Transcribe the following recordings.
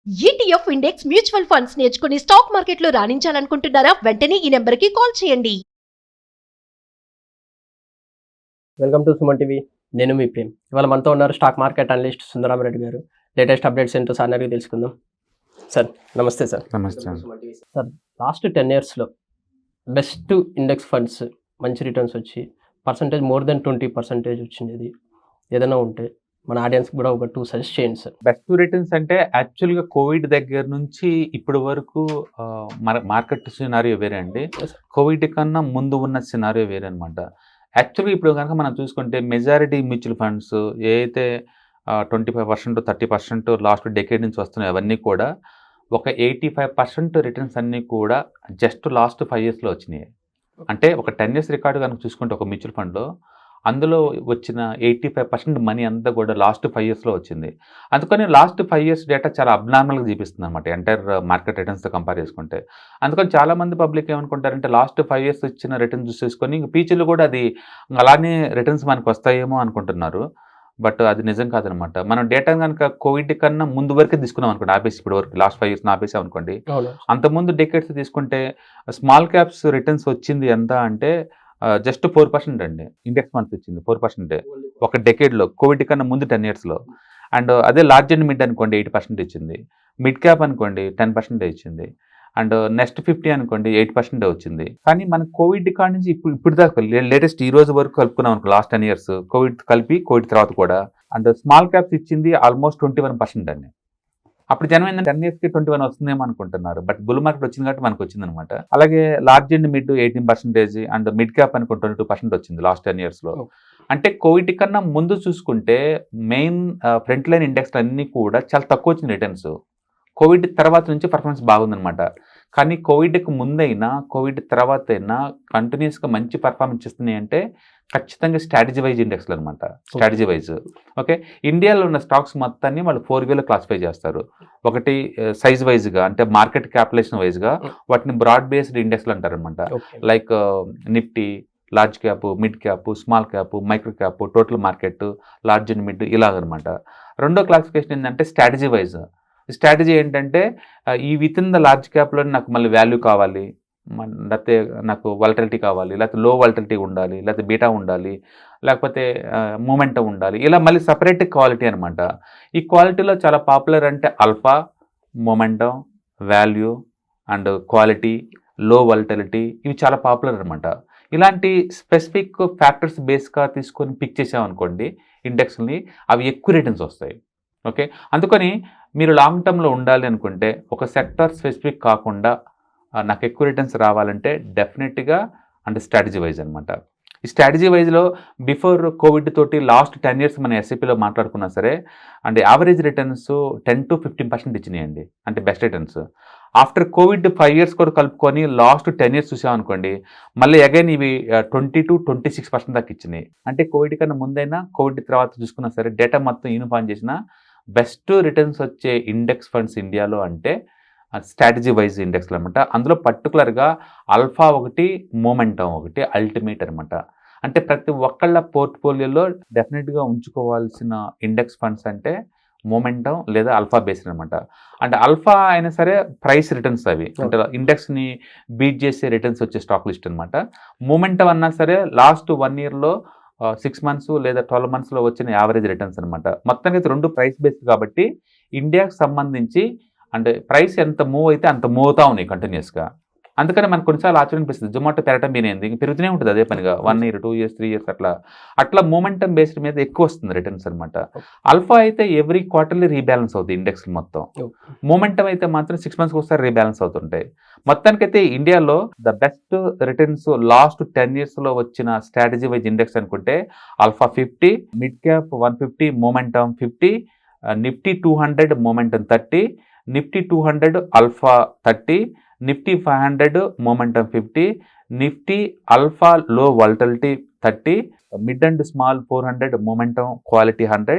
ETF index mutual funds నేర్చుకుని stock మార్కెట్లో రాణించాలనుకుంటున్నారా? వెంటనే ఈ నెంబర్కి కాల్ చేయండి. Welcome to Suman TV. నేను మీ ప్రేమ్. ఇవాళ మనతో ఉన్నారు స్టాక్ మార్కెట్ అనలిస్ట్ సుందరామరెడ్డి గారు. లేటెస్ట్ అప్డేట్స్ ఏంటో సార్ అడిగి తెలుసుకుందాం. సార్ నమస్తే. సార్ నమస్తే. సార్ లాస్ట్ 10 yearsలో బెస్ట్ ఇండెక్స్ ఫండ్స్ మంచి రిటర్న్స్ వచ్చి పర్సంటేజ్ మోర్ దెన్ 20% వచ్చింది ఏదైనా ఉంటే మన ఆడియన్స్ కూడా ఒక 2 సజెస్ట్ చేయండి సార్. బెస్ట్ రిటర్న్స్ అంటే యాక్చువల్గా కోవిడ్ దగ్గర నుంచి ఇప్పటి వరకు మార్కెట్ సినారియో వేరే అండి. కోవిడ్ కన్నా ముందు ఉన్న సినారియో వేరే అనమాట. యాక్చువల్గా ఇప్పుడు కనుక మనం చూసుకుంటే మెజారిటీ మ్యూచువల్ ఫండ్స్ ఏదైతే 25% 30% లాస్ట్ డెకేడ్ నుంచి వస్తున్నాయి అవన్నీ కూడా ఒక 85% రిటర్న్స్ అన్నీ కూడా జస్ట్ లాస్ట్ 5 yearsలో వచ్చినాయి. అంటే ఒక 10 years రికార్డు కనుక చూసుకుంటే ఒక మ్యూచువల్ ఫండ్లో అందులో వచ్చిన 85% మనీ అంతా కూడా లాస్ట్ 5 yearsలో వచ్చింది. అందుకని లాస్ట్ 5 years డేటా చాలా అబ్నార్మల్గా చూపిస్తుంది అనమాట ఎంటైర్ మార్కెట్ రిటర్న్స్తో కంపేర్ చేసుకుంటే. అందుకని చాలామంది పబ్లిక్ ఏమనుకుంటారంటే లాస్ట్ 5 years ఇచ్చిన రిటర్న్స్ చూసేసుకొని ఇంక ఫ్యూచర్లో కూడా అది అలానే రిటర్న్స్ మనకు వస్తాయేమో అనుకుంటున్నారు. బట్ అది నిజం కాదనమాట. మనం డేటా కనుక కోవిడ్ కన్నా ముందు వరకే తీసుకున్నాం అనుకోండి, ఆపేసి ఇప్పటి వరకు లాస్ట్ 5 years ఆపేసాం అనుకోండి. అంతకుముందు డెకేడ్స్ తీసుకుంటే స్మాల్ క్యాప్స్ రిటర్న్స్ వచ్చింది ఎంత అంటే జస్ట్ 4% అండి. ఇండెక్స్ ఫండ్స్ ఇచ్చింది 4% ఒక డెకేడ్లో, కోవిడ్ కన్నా ముందు 10 yearsలో. అండ్ అదే లార్జ్ అండ్ మిడ్ అనుకోండి 8% ఇచ్చింది. మిడ్ క్యాప్ అనుకోండి 10% ఇచ్చింది. అండ్ నెక్స్ట్ 50 అనుకోండి 8% వచ్చింది. కానీ మన కోవిడ్ కాడి నుంచి ఇప్పుడు దాకా లేటెస్ట్ ఈ రోజు వరకు కలుపుకున్నాం అనుకో లాస్ట్ 10 years కోవిడ్ కలిపి కోవిడ్ తర్వాత కూడా. అండ్ స్మాల్ క్యాప్స్ ఇచ్చింది ఆల్మోస్ట్ 21% అండి. అప్పుడు జనం ఏంటంటే 10 yearsకి 21 వస్తుందేమో అనుకుంటున్నారు. బట్ బుల్ మార్కెట్ వచ్చింది కాబట్టి మనకు వచ్చింది అనమాట. అలాగే large and mid 18% and mid cap అనుకో 22% వచ్చింది లాస్ట్ 10 yearsలో. అంటే కోవిడ్ కన్నా ముందు చూసుకుంటే మెయిన్ ఫ్రంట్ లైన్ ఇండెక్స్లు అన్నీ కూడా చాలా తక్కువ వచ్చింది రిటర్న్స్. కోవిడ్ తర్వాత నుంచి పర్ఫార్మెన్స్ బాగుందనమాట. కానీ కోవిడ్కి ముందైనా కోవిడ్ తర్వాత అయినా కంటిన్యూస్గా మంచి పర్ఫార్మెన్స్ ఇస్తున్నాయి అంటే ఖచ్చితంగా స్ట్రాటజీ వైజ్ ఇండెక్స్లు అనమాట. Strategy wise okay. ఇండియాలో ఉన్న స్టాక్స్ మొత్తాన్ని వాళ్ళు 4 వేలో క్లాసిఫై చేస్తారు. ఒకటి సైజ్ వైజ్గా అంటే మార్కెట్ క్యాపిటలైజేషన్ వైజ్గా వాటిని బ్రాడ్ బేస్డ్ ఇండెక్స్లు అంటారనమాట. Like Nifty, large cap, mid cap, small cap, micro cap, total market, large and mid ఇలాగనమాట. రెండో క్లాసిఫికేషన్ ఏంటంటే స్ట్రాటజీ వైజ్. స్ట్రాటజీ ఏంటంటే ఈ విత్ ఇన్ ద లార్జ్ క్యాప్లో నాకు మళ్ళీ వాల్యూ కావాలి, లేకపోతే నాకు వాలటిలిటీ కావాలి, లేకపోతే లో వాలటిలిటీ ఉండాలి, లేకపోతే బీటా ఉండాలి, లేకపోతే మూమెంటం ఉండాలి, ఇలా మళ్ళీ సపరేట్ క్వాలిటీ అనమాట. ఈ క్వాలిటీలో చాలా పాపులర్ అంటే alpha, momentum, value and quality, లో వాలటిలిటీ ఇవి చాలా పాపులర్ అనమాట. ఇలాంటి స్పెసిఫిక్ ఫ్యాక్టర్స్ బేస్గా తీసుకొని పిక్ చేసామనుకోండి ఇండెక్స్ని, అవి ఎక్కువ రిటర్న్స్ వస్తాయి. ఓకే. అందుకని మీరు లాంగ్ టర్మ్లో ఉండాలి అనుకుంటే ఒక సెక్టర్ స్పెసిఫిక్ కాకుండా నాకు ఎక్కువ రిటర్న్స్ రావాలంటే డెఫినెట్గా అంటే స్ట్రాటజీ వైజ్ అనమాట. ఈ స్ట్రాటజీ వైజ్లో బిఫోర్ కోవిడ్ తోటి లాస్ట్ 10 years మన ఎస్ఐపిలో మాట్లాడుకున్నా సరే అంటే యావరేజ్ రిటర్న్స్ 10 to 15% ఇచ్చినాయండి, అంటే best returns. After Covid 5 years కూడా కలుపుకొని లాస్ట్ 10 years చూసామనుకోండి మళ్ళీ అగైన్ ఇవి 20 to 26% దాకా ఇచ్చినాయి. అంటే కోవిడ్ కన్నా ముందైనా కోవిడ్ తర్వాత చూసుకున్నా సరే డేటా మొత్తం యూనిఫామ్ చేసిన బెస్ట్ రిటర్న్స్ వచ్చే ఇండెక్స్ ఫండ్స్ ఇండియాలో అంటే స్ట్రాటజీ వైజ్ ఇండెక్స్లు అనమాట. అందులో పర్టికులర్గా ఆల్ఫా ఒకటి, మూమెంటం ఒకటి అల్టిమేట్ అనమాట. అంటే ప్రతి ఒక్కళ్ళ పోర్ట్ఫోలియోలో డెఫినెట్గా ఉంచుకోవాల్సిన ఇండెక్స్ ఫండ్స్ అంటే మూమెంటం లేదా ఆల్ఫా బేస్డ్ అనమాట. అంటే ఆల్ఫా అయినా సరే ప్రైస్ రిటర్న్స్ అవి అంటే ఇండెక్స్ని బీట్ చేసే రిటర్న్స్ వచ్చే స్టాక్ లిస్ట్ అనమాట. మూమెంటం అన్నా సరే లాస్ట్ 1 yearలో 6 months లేదా 12 monthsలో వచ్చిన యావరేజ్ రిటర్న్స్ అనమాట. మొత్తానికి అయితే రెండు ప్రైస్ బేస్డ్ కాబట్టి ఇండియాకి సంబంధించి అంటే ప్రైస్ ఎంత మూవ్ అయితే అంత మూవ్ అవుతా ఉన్నాయి కంటిన్యూస్గా. అందుకని మనకు కొన్నిసార్లు ఆశ్చర్యం అనిపిస్తుంది జొమాటో పెరగటం మీనేంది పెరుగుతూనే ఉంటుంది అదే పనిగా 1 year 2 years 3 years అట్లా మూమెంటం బేస్డ్ మీద ఎక్కువ వస్తుంది రిటర్న్స్ అనమాట. ఆల్ఫా అయితే ఎవ్రీ క్వార్టర్లీ రీబ్యాలెన్స్ అవుతుంది ఇండెక్స్ మొత్తం. మూమెంటం అయితే మాత్రం 6 months ఒకసారి రీబ్యాలెన్స్ అవుతుంటాయి. మొత్తానికైతే ఇండియాలో ద బెస్ట్ రిటర్న్స్ లాస్ట్ 10 yearsలో వచ్చిన స్ట్రాటజీ వైజ్ ఇండెక్స్ అనుకుంటే alpha 50, mid cap 150, momentum 50, Nifty 200, momentum 30, Nifty 200 alpha 30, Nifty 500 momentum 50, Nifty alpha low volatility 30, mid and small 400 momentum quality 100,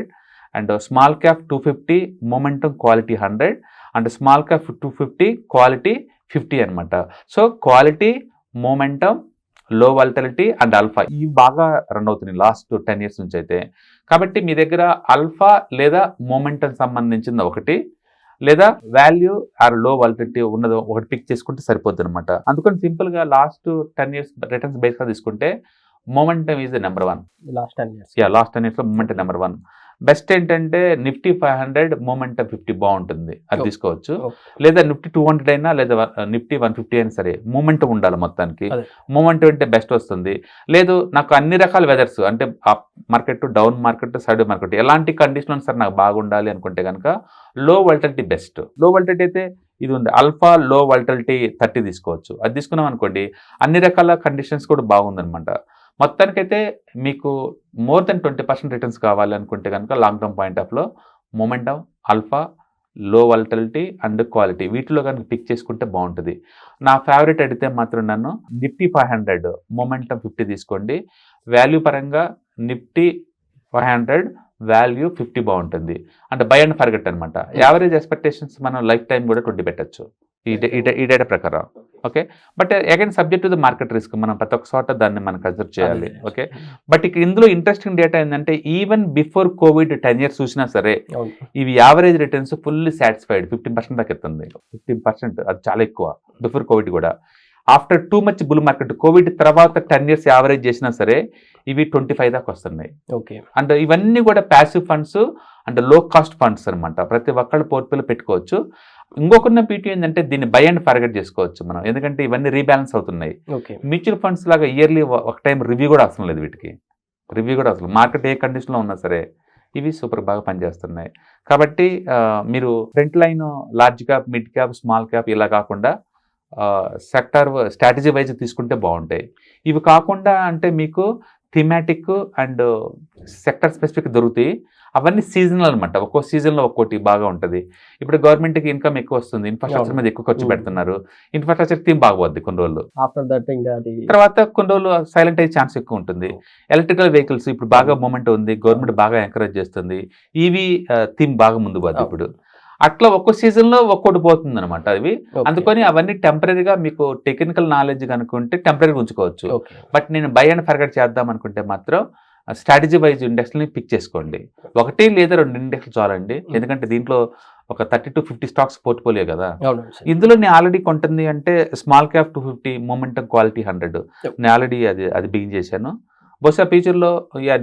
and small cap 250 momentum quality 100, and small cap 250 quality 50 అనమాట. So quality, momentum, లో volatility and alpha ఇవి బాగా run అవుతున్నాయి last 10 years నుంచి అయితే. కాబట్టి మీ దగ్గర alpha లేదా మూమెంటం సంబంధించింది ఒకటి, లేదా వాల్యూ ఆర్ లో వాలిడిటీ ఉన్నదో ఒకటి పిక్ చేసుకుంటే సరిపోద్ది అనమాట. అందుకని సింపుల్ గా లాస్ట్ 10 years రిటర్న్స్ బేస్ గా తీసుకుంటే momentum is the number 1. Last 10 years. Last 10 years లో మొమెంటమ్ నెంబర్ 1. బెస్ట్ ఏంటంటే నిఫ్టీ 500 మొమెంటమ్ 50 బాగుంటుంది, అది తీసుకోవచ్చు. లేదా నిఫ్టీ 200 అయినా లేదా నిఫ్టీ 150 అయినా సరే మొమెంటమ్ ఉండాలి మొత్తానికి. మొమెంటమ్ అంటే బెస్ట్ వస్తుంది. లేదు నాకు అన్ని రకాల వెదర్స్ అంటే up market, down market, side market ఎలాంటి కండిషన్ సరే నాకు బాగుండాలి అనుకుంటే కనుక లో వాలిడిటీ బెస్ట్. లో వాలిడిటీ అయితే ఇది ఉంది, ఆల్ఫా లో వాలిడిటీ 30 తీసుకోవచ్చు. అది తీసుకున్నాం అనుకోండి అన్ని రకాల కండిషన్స్ కూడా బాగుందనమాట. మొత్తానికైతే మీకు మోర్ దెన్ 20% రిటర్న్స్ కావాలి అనుకుంటే కనుక లాంగ్ టర్మ్ పాయింట్ ఆఫ్లో మొమెంటమ్, ఆల్ఫా, లో వాలిడిటీ అండ్ క్వాలిటీ వీటిలో కనుక పిక్ చేసుకుంటే బాగుంటుంది. నా ఫేవరెట్ అడిగితే మాత్రం నన్ను నిఫ్టీ 500 మొమెంటమ్ 50 తీసుకోండి. వాల్యూ పరంగా నిఫ్టీ 500 వాల్యూ 50 బాగుంటుంది. అంటే బై అండ్ ఫర్గెట్ అనమాట. యావరేజ్ ఎక్స్పెక్టేషన్స్ మనం లైఫ్ టైం కూడా 20 పెట్టచ్చు ఈ డేటా ప్రకారం. Okay, but again subject to the market risk, మనం ప్రతి ఒక్క చోట దాన్ని మనం కన్సిడర్ చేయాలి. ఓకే, బట్ ఇక ఇందులో ఇంట్రెస్టింగ్ డేటా ఏంటంటే ఈవెన్ బిఫోర్ కోవిడ్ 10 years చూసినా సరే ఇవి యావరేజ్ రిటర్న్స్ ఫుల్లీ సాటిస్ఫైడ్ 15% దాకా ఎత్తుంది. 15% అది చాలా ఎక్కువ బిఫోర్ కోవిడ్ కూడా. After too much bull market Covid తర్వాత 10 years యావరేజ్ చేసినా సరే ఇవి 25 దాకా వస్తున్నాయి. ఓకే, అంటే ఇవన్నీ కూడా ప్యాసివ్ ఫండ్స్ అంటే లో కాస్ట్ ఫండ్స్ అనమాట. ప్రతి ఒక్కళ్ళు పోర్ట్ఫోలియో పెట్టుకోవచ్చు. ఇంకొకన్న పీటీ ఏంటంటే దీన్ని బై అండ్ ఫర్గెట్ చేసుకోవచ్చు మనం, ఎందుకంటే ఇవన్నీ రీబ్యాలెన్స్ అవుతున్నాయి. మ్యూచువల్ ఫండ్స్ లాగా ఇయర్లీ ఒక టైం రివ్యూ కూడా అవసరం లేదు, వీటికి రివ్యూ కూడా అవసరం. మార్కెట్ ఏ కండిషన్లో ఉన్నా సరే ఇవి సూపర్ బాగా పనిచేస్తున్నాయి. కాబట్టి మీరు front line large cap, mid cap, small cap ఇలా కాకుండా సెక్టార్ స్ట్రాటజీ వైజ్ తీసుకుంటే బాగుంటాయి. ఇవి కాకుండా అంటే మీకు థీమాటిక్ అండ్ సెక్టర్ స్పెసిఫిక్ దొరుకుతాయి. అవన్నీ సీజనల్ అనమాట, ఒక్కో సీజన్లో ఒక్కోటి బాగా ఉంటుంది. ఇప్పుడు గవర్నమెంట్కి ఇన్కమ్ ఎక్కువ వస్తుంది, ఇన్ఫ్రాస్ట్రక్చర్ మీద ఎక్కువ ఖర్చు పెడుతున్నారు, ఇన్ఫ్రాస్ట్రక్చర్ థీమ్ బాగపోద్ది కొన్ని రోజులు. ఆఫ్టర్ దట్ ఇంకా తర్వాత కొన్ని రోజులు సైలెంట్ అయ్యే ఛాన్స్ ఎక్కువ ఉంటుంది. ఎలక్ట్రికల్ వెహికల్స్ ఇప్పుడు బాగా మూమెంట్ ఉంది, గవర్నమెంట్ బాగా ఎంకరేజ్ చేస్తుంది, ఈవీ థీమ్ బాగా ముందు పోద్ది ఇప్పుడు. అట్లా ఒక్కో సీజన్లో ఒక్కోటి పోతుంది అనమాట అవి. అందుకని అవన్నీ టెంపరీగా మీకు టెక్నికల్ నాలెడ్జ్ కనుకుంటే టెంపరీగా ఉంచుకోవచ్చు. బట్ నేను బై అండ్ ఫర్గెట్ చేద్దాం అనుకుంటే మాత్రం స్ట్రాటజీ వైజ్ ఇండెక్స్ని పిక్ చేసుకోండి. 1 లేదా 2 ఇండెక్స్లు చాలండి, ఎందుకంటే దీంట్లో ఒక 30 to 50 స్టాక్స్ పోర్ట్ఫోలియో కదా. ఇందులో నేను ఆల్రెడీ కొంటుంది అంటే స్మాల్ క్యాప్ 250, మొమెంటమ్ క్వాలిటీ 100 నేను ఆల్రెడీ అది బిగిన్ చేశాను. బహుశా ఫ్యూచర్లో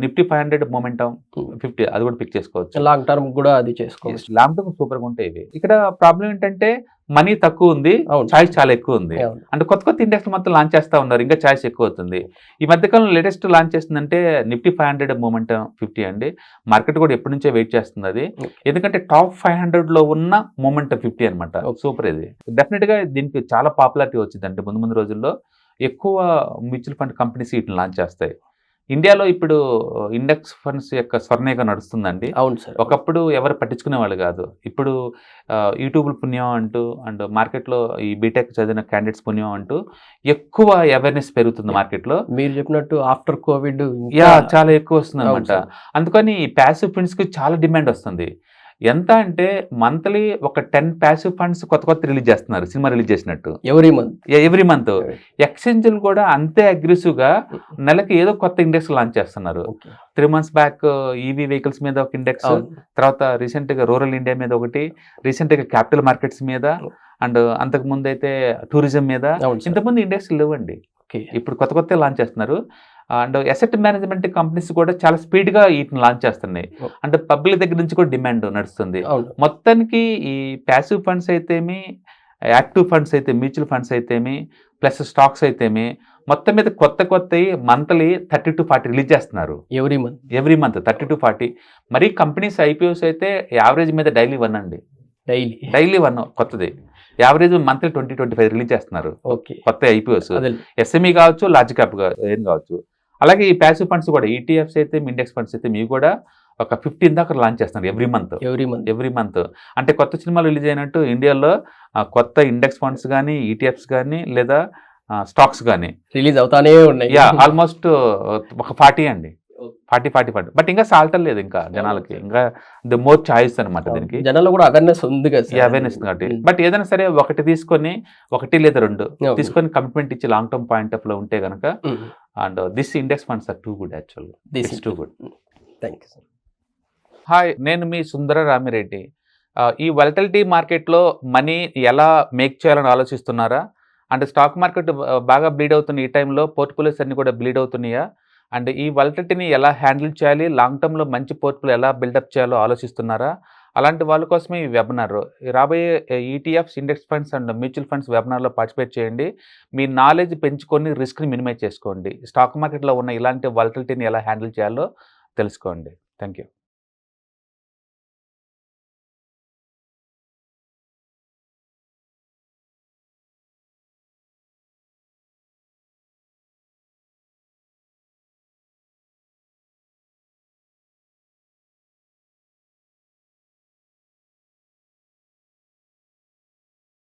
నిఫ్టీ 500 మొమెంటమ్ 50 అది కూడా పిక్ చేసుకోవచ్చు. లాంగ్ టర్మ్ కూడా అది చేసుకోవచ్చు. లాంగ్ టర్మ్ సూపర్గా ఉంటాయి ఇవి. ఇక్కడ ప్రాబ్లం ఏంటంటే మనీ తక్కువ ఉంది, చాయిస్ చాలా ఎక్కువ ఉంది. అంటే కొత్త కొత్త ఇండెక్స్ మొత్తం లాంచ్ చేస్తూ ఉన్నారు, ఇంకా చాయిస్ ఎక్కువ అవుతుంది. ఈ మధ్యకాలంలో లేటెస్ట్ లాంచ్ చేస్తుందంటే నిఫ్టీ 500 మొమెంటమ్ 50 అండి. మార్కెట్ కూడా ఎప్పటి నుంచో వెయిట్ చేస్తుంది అది, ఎందుకంటే టాప్ 500లో ఉన్న మొమెంటమ్ 50 అనమాట. సూపర్ ఇది. డెఫినెట్గా దీనికి చాలా పాపులారిటీ వచ్చింది. అంటే ముందు రోజుల్లో ఎక్కువ మ్యూచువల్ ఫండ్ కంపెనీస్ వీటిని లాంచ్ చేస్తాయి. ఇండియాలో ఇప్పుడు ఇండెక్స్ ఫండ్స్ యొక్క స్వర్ణయుగ నడుస్తుందండి. అవును సార్. ఒకప్పుడు ఎవరు పట్టించుకునే వాళ్ళు కాదు, ఇప్పుడు యూట్యూబ్ పుణ్యం అంటూ అండ్ మార్కెట్లో ఈ బీటెక్ చదివిన క్యాండిడేట్స్ పుణ్యం అంటూ ఎక్కువ అవేర్నెస్ పెరుగుతుంది మార్కెట్లో. మీరు చెప్పినట్టు ఆఫ్టర్ కోవిడ్ చాలా ఎక్కువ వస్తుంది అనమాట. అందుకని ఈ ప్యాసివ్ ఫండ్స్కి చాలా డిమాండ్ వస్తుంది. ఎంత అంటే మంత్లీ ఒక 10 ప్యాసివ్ ఫండ్స్ కొత్త రిలీజ్ చేస్తున్నారు, సినిమా రిలీజ్ చేసినట్టు ఎవ్రీ మంత్. ఎక్స్చేంజ్లు కూడా అంతే అగ్రెసివ్గా నెలకి ఏదో కొత్త ఇండెక్స్ లాంచ్ చేస్తున్నారు. 3 months బ్యాక్ ఈవీ వెహికల్స్ మీద ఒక ఇండెక్స్, తర్వాత రీసెంట్గా రూరల్ ఇండియా మీద ఒకటి, రీసెంట్గా క్యాపిటల్ మార్కెట్స్ మీద, అండ్ అంతకు ముందు అయితే టూరిజం మీద. ఇంతకుముందు ఇండెక్స్ లేవండి, ఇప్పుడు కొత్త లాంచ్ చేస్తున్నారు. అండ్ అసెట్ మేనేజ్మెంట్ కంపెనీస్ కూడా చాలా స్పీడ్గా వీటిని లాంచ్ చేస్తున్నాయి. అంటే పబ్లిక్ దగ్గర నుంచి కూడా డిమాండ్ నడుస్తుంది. మొత్తానికి ఈ ప్యాసివ్ ఫండ్స్ అయితేమి, యాక్టివ్ ఫండ్స్ అయితే, మ్యూచువల్ ఫండ్స్ అయితేమి, ప్లస్ స్టాక్స్ అయితేమి, మొత్తం మీద కొత్త మంత్లీ 30 to 40 రిలీజ్ చేస్తున్నారు ఎవ్రీ మంత్ 30 to 40. మరి కంపెనీస్ ఐపీఓస్ అయితే యావరేజ్ మీద డైలీ 1 అండి, డైలీ 1 కొత్తది. యావరేజ్ మంత్లీ 20-25 రిలీజ్ చేస్తున్నారు కొత్త ఐపీఓస్. ఎస్ఎంఈ కావచ్చు, లార్జ్ క్యాప్ ఏం కావచ్చు. అలాగే ఈ ప్యాసివ్ ఫండ్స్ కూడా ఈటీఎఫ్స్ అయితే, ఇండెక్స్ ఫండ్స్ అయితే మీకు కూడా ఒక 15 దాకా లాంచ్ చేస్తున్నారు ఎవ్రీ మంత్. అంటే కొత్త సినిమాలు రిలీజ్ అయినట్టు ఇండియాలో కొత్త ఇండెక్స్ ఫండ్స్ కానీ, ఈటీఎఫ్స్ కానీ, లేదా స్టాక్స్ కానీ రిలీజ్ అవుతానే ఉన్నాయి. ఆల్మోస్ట్ ఒక 40 అండి, 40. బట్ ఇంకా సాల్టర్ లేదు ఇంకా జనాలకి, ఇంకా ద మోర్ చాయిస్ అనమాట. దీనికి జనాల్లో కూడా అవేర్నెస్ ఉంది కదా, అవేర్నెస్ కాబట్టి. బట్ ఏదైనా సరే ఒకటి తీసుకొని, 1 లేదా 2 తీసుకొని కమిట్మెంట్ ఇచ్చి లాంగ్ టర్మ్ పాయింట్ ఆఫ్ లో ఉంటే కనుక, and this index funds are too good actual. This is too good. Thank you sir. Hi, నేను మీ సుందర రామిరెడ్డి. ఈ వాలటిలిటీ మార్కెట్లో మనీ ఎలా మేక్ చేయాలని ఆలోచిస్తున్నారా? అంటే స్టాక్ మార్కెట్ బాగా బ్లీడ్ అవుతున్న ఈ టైంలో పోర్ట్ఫోలియోస్ అన్నీ కూడా బ్లీడ్ అవుతున్నాయా? అండ్ ఈ వాలటిలిటీని ఎలా హ్యాండిల్ చేయాలి? లాంగ్ టర్మ్‌లో మంచి పోర్ట్ఫోలియో ఎలా బిల్డప్ చేయాలో ఆలోచిస్తున్నారా? అలాంటి వాళ్ళ కోసమే ఈ వెబినార్. రాబోయే ETFs, index funds and mutual funds వెబినార్‌లో పార్టిసిపేట్ చేయండి. మీ నాలెడ్జ్ పెంచుకొని రిస్క్‌ని మినిమైజ్ చేసుకోండి. స్టాక్ మార్కెట్‌లో ఉన్న ఇలాంటి వాలటిలిటీని ఎలా హ్యాండిల్ చేయాలో తెలుసుకోండి. Thank you.